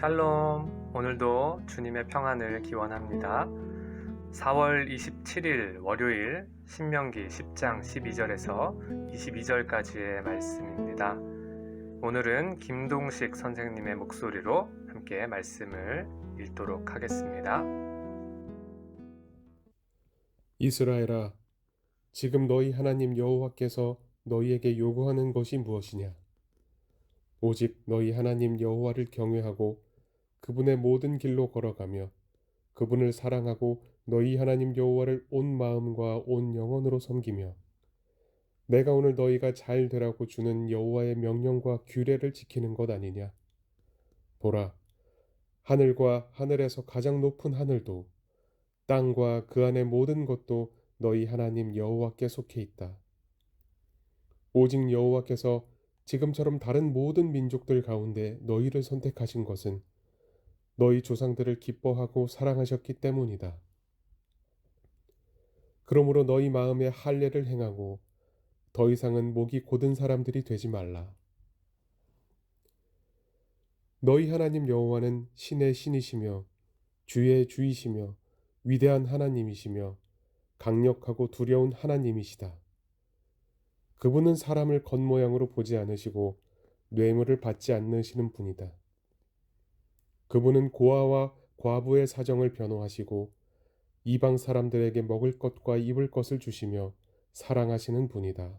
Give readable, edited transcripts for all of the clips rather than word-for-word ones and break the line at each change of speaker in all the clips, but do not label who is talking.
샬롬. 오늘도 주님의 평안을 기원합니다. 4월 27일 월요일 신명기 10장 12절에서 22절까지의 말씀입니다. 오늘은 김동식 선생님의 목소리로 함께 말씀을 읽도록 하겠습니다.
이스라엘아, 지금 너희 하나님 여호와께서 너희에게 요구하는 것이 무엇이냐? 오직 너희 하나님 여호와를 경외하고 그분의 모든 길로 걸어가며 그분을 사랑하고 너희 하나님 여호와를 온 마음과 온 영혼으로 섬기며 내가 오늘 너희가 잘 되라고 주는 여호와의 명령과 규례를 지키는 것 아니냐? 보라, 하늘과 하늘에서 가장 높은 하늘도 땅과 그 안의 모든 것도 너희 하나님 여호와께 속해 있다. 오직 여호와께서 지금처럼 다른 모든 민족들 가운데 너희를 선택하신 것은 너희 조상들을 기뻐하고 사랑하셨기 때문이다. 그러므로 너희 마음에 할례를 행하고 더 이상은 목이 곧은 사람들이 되지 말라. 너희 하나님 여호와는 신의 신이시며 주의 주이시며 위대한 하나님이시며 강력하고 두려운 하나님이시다. 그분은 사람을 겉모양으로 보지 않으시고 뇌물을 받지 않으시는 분이다. 그분은 고아와 과부의 사정을 변호하시고 이방 사람들에게 먹을 것과 입을 것을 주시며 사랑하시는 분이다.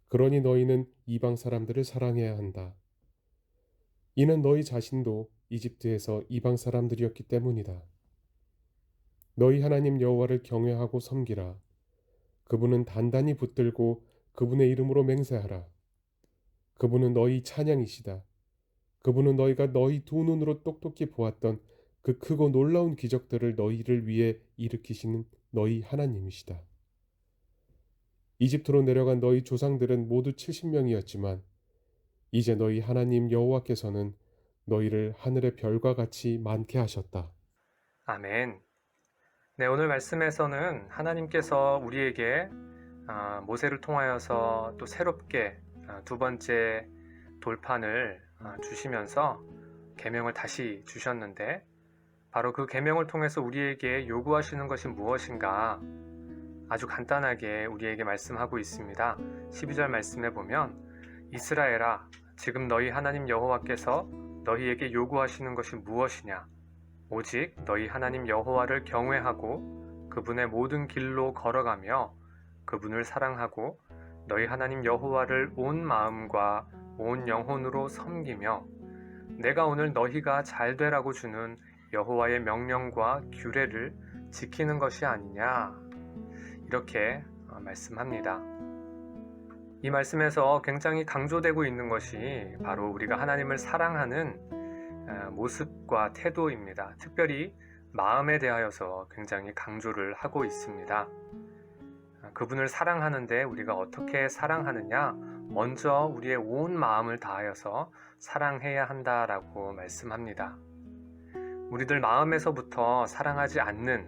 그러니 너희는 이방 사람들을 사랑해야 한다. 이는 너희 자신도 이집트에서 이방 사람들이었기 때문이다. 너희 하나님 여호와를 경외하고 섬기라. 그분은 단단히 붙들고 그분의 이름으로 맹세하라. 그분은 너희 찬양이시다. 그분은 너희가 너희 두 눈으로 똑똑히 보았던 그 크고 놀라운 기적들을 너희를 위해 일으키시는 너희 하나님이시다. 이집트로 내려간 너희 조상들은 모두 70명이었지만 이제 너희 하나님 여호와께서는 너희를 하늘의 별과 같이 많게 하셨다.
아멘. 네, 오늘 말씀에서는 하나님께서 우리에게 모세를 통하여서 또 새롭게 두 번째 돌판을 주시면서 계명을 다시 주셨는데, 바로 그 계명을 통해서 우리에게 요구하시는 것이 무엇인가 아주 간단하게 우리에게 말씀하고 있습니다. 12절 말씀에 보면, 이스라엘아, 지금 너희 하나님 여호와께서 너희에게 요구하시는 것이 무엇이냐? 오직 너희 하나님 여호와를 경외하고 그분의 모든 길로 걸어가며 그분을 사랑하고 너희 하나님 여호와를 온 마음과 온 영혼으로 섬기며 내가 오늘 너희가 잘 되라고 주는 여호와의 명령과 규례를 지키는 것이 아니냐, 이렇게 말씀합니다. 이 말씀에서 굉장히 강조되고 있는 것이 바로 우리가 하나님을 사랑하는 모습과 태도입니다. 특별히 마음에 대하여서 굉장히 강조를 하고 있습니다. 그분을 사랑하는데 우리가 어떻게 사랑하느냐? 먼저 우리의 온 마음을 다하여서 사랑해야 한다라고 말씀합니다. 우리들 마음에서부터 사랑하지 않는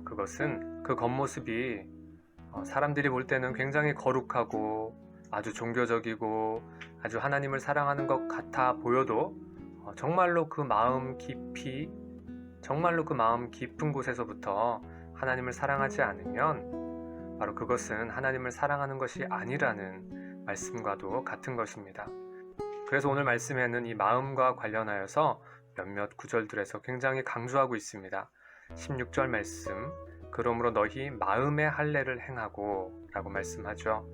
그것은 그 겉모습이 사람들이 볼 때는 굉장히 거룩하고 아주 종교적이고 아주 하나님을 사랑하는 것 같아 보여도 정말로 그 마음 깊이, 정말로 그 마음 깊은 곳에서부터 하나님을 사랑하지 않으면 바로 그것은 하나님을 사랑하는 것이 아니라는 말씀과도 같은 것입니다. 그래서 오늘 말씀에는 이 마음과 관련하여서 몇몇 구절들에서 굉장히 강조하고 있습니다. 16절 말씀, 그러므로 너희 마음의 할례를 행하고 라고 말씀하죠.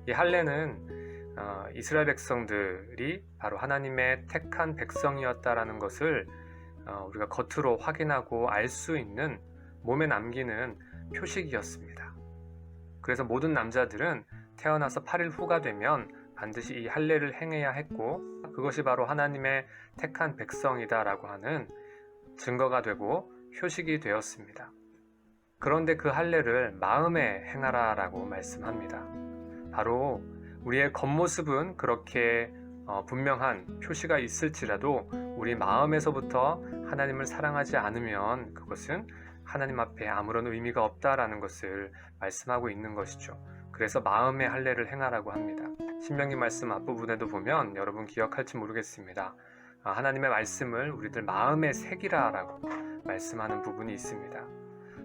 이 할례는 이스라엘 백성들이 바로 하나님의 택한 백성이었다라는 것을 우리가 겉으로 확인하고 알 수 있는 몸에 남기는 표식이었습니다. 그래서 모든 남자들은 태어나서 8일 후가 되면 반드시 이 할례를 행해야 했고, 그것이 바로 하나님의 택한 백성이다라고 하는 증거가 되고 표식이 되었습니다. 그런데 그 할례를 마음에 행하라라고 말씀합니다. 바로 우리의 겉모습은 그렇게 분명한 표시가 있을지라도 우리 마음에서부터 하나님을 사랑하지 않으면 그것은 하나님 앞에 아무런 의미가 없다라는 것을 말씀하고 있는 것이죠. 그래서 마음의 할례를 행하라고 합니다. 신명기 말씀 앞부분에도 보면 여러분 기억할지 모르겠습니다. 하나님의 말씀을 우리들 마음에 새기라라고 말씀하는 부분이 있습니다.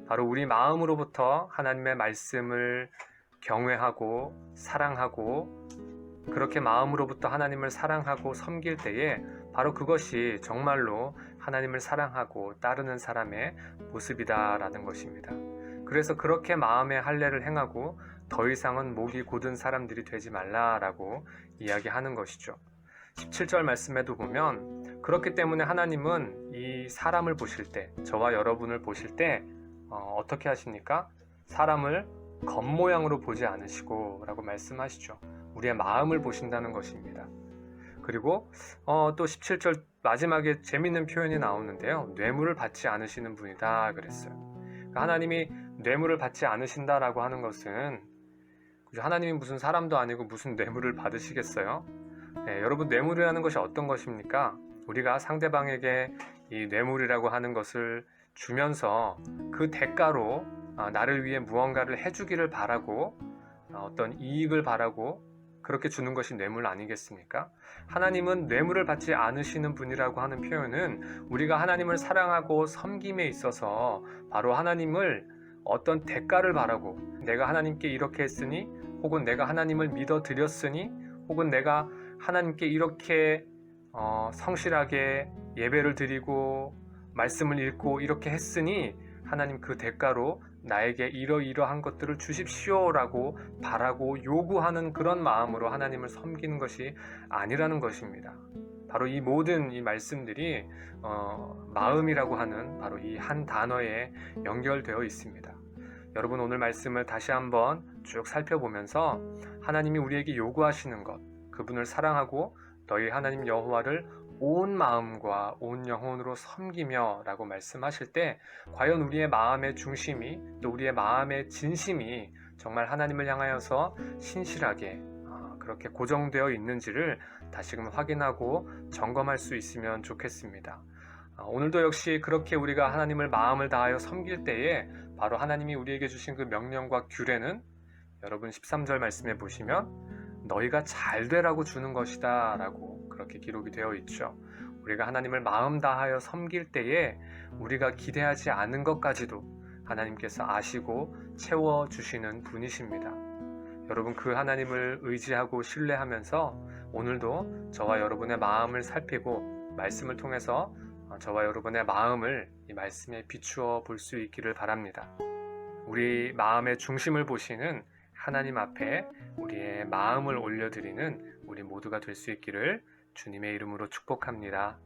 바로 우리 마음으로부터 하나님의 말씀을 경외하고 사랑하고 그렇게 마음으로부터 하나님을 사랑하고 섬길 때에 바로 그것이 정말로 하나님을 사랑하고 따르는 사람의 모습이다라는 것입니다. 그래서 그렇게 마음의 할례를 행하고 더 이상은 목이 곧은 사람들이 되지 말라라고 이야기하는 것이죠. 17절 말씀에도 보면 그렇기 때문에 하나님은 이 사람을 보실 때, 저와 여러분을 보실 때 어떻게 하십니까? 사람을 겉모양으로 보지 않으시고 라고 말씀하시죠. 우리의 마음을 보신다는 것입니다. 그리고 또 17절 마지막에 재밌는 표현이 나오는데요. 뇌물을 받지 않으시는 분이다 그랬어요. 그러니까 하나님이 뇌물을 받지 않으신다라고 하는 것은 하나님이 무슨 사람도 아니고 무슨 뇌물을 받으시겠어요? 네, 여러분 뇌물이라는 것이 어떤 것입니까? 우리가 상대방에게 이 뇌물이라고 하는 것을 주면서 그 대가로 나를 위해 무언가를 해주기를 바라고 어떤 이익을 바라고 그렇게 주는 것이 뇌물 아니겠습니까? 하나님은 뇌물을 받지 않으시는 분이라고 하는 표현은 우리가 하나님을 사랑하고 섬김에 있어서 바로 하나님을 어떤 대가를 바라고 내가 하나님께 이렇게 했으니 혹은 내가 하나님을 믿어 드렸으니 혹은 내가 하나님께 이렇게 성실하게 예배를 드리고 말씀을 읽고 이렇게 했으니 하나님 그 대가로 나에게 이러이러한 것들을 주십시오라고 바라고 요구하는 그런 마음으로 하나님을 섬기는 것이 아니라는 것입니다. 바로 이 모든 이 말씀들이 마음이라고 하는 바로 이 한 단어에 연결되어 있습니다. 여러분 오늘 말씀을 다시 한번 쭉 살펴보면서 하나님이 우리에게 요구하시는 것, 그분을 사랑하고 너희 하나님 여호와를 온 마음과 온 영혼으로 섬기며 라고 말씀하실 때 과연 우리의 마음의 중심이 또 우리의 마음의 진심이 정말 하나님을 향하여서 신실하게 그렇게 고정되어 있는지를 다시금 확인하고 점검할 수 있으면 좋겠습니다. 오늘도 역시 그렇게 우리가 하나님을 마음을 다하여 섬길 때에 바로 하나님이 우리에게 주신 그 명령과 규례는 여러분 13절 말씀에 보시면 너희가 잘 되라고 주는 것이다 라고 그렇게 기록이 되어 있죠. 우리가 하나님을 마음 다하여 섬길 때에 우리가 기대하지 않은 것까지도 하나님께서 아시고 채워주시는 분이십니다. 여러분 그 하나님을 의지하고 신뢰하면서 오늘도 저와 여러분의 마음을 살피고 말씀을 통해서 저와 여러분의 마음을 이 말씀에 비추어 볼 수 있기를 바랍니다. 우리 마음의 중심을 보시는 하나님 앞에 우리의 마음을 올려드리는 우리 모두가 될 수 있기를 주님의 이름으로 축복합니다.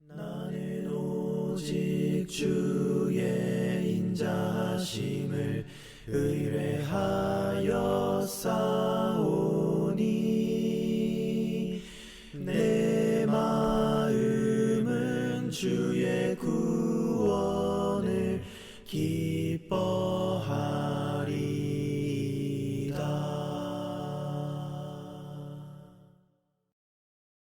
나는 오직 주의 인자하심을 의뢰하여 싸우니 내 마음은 주의 구원을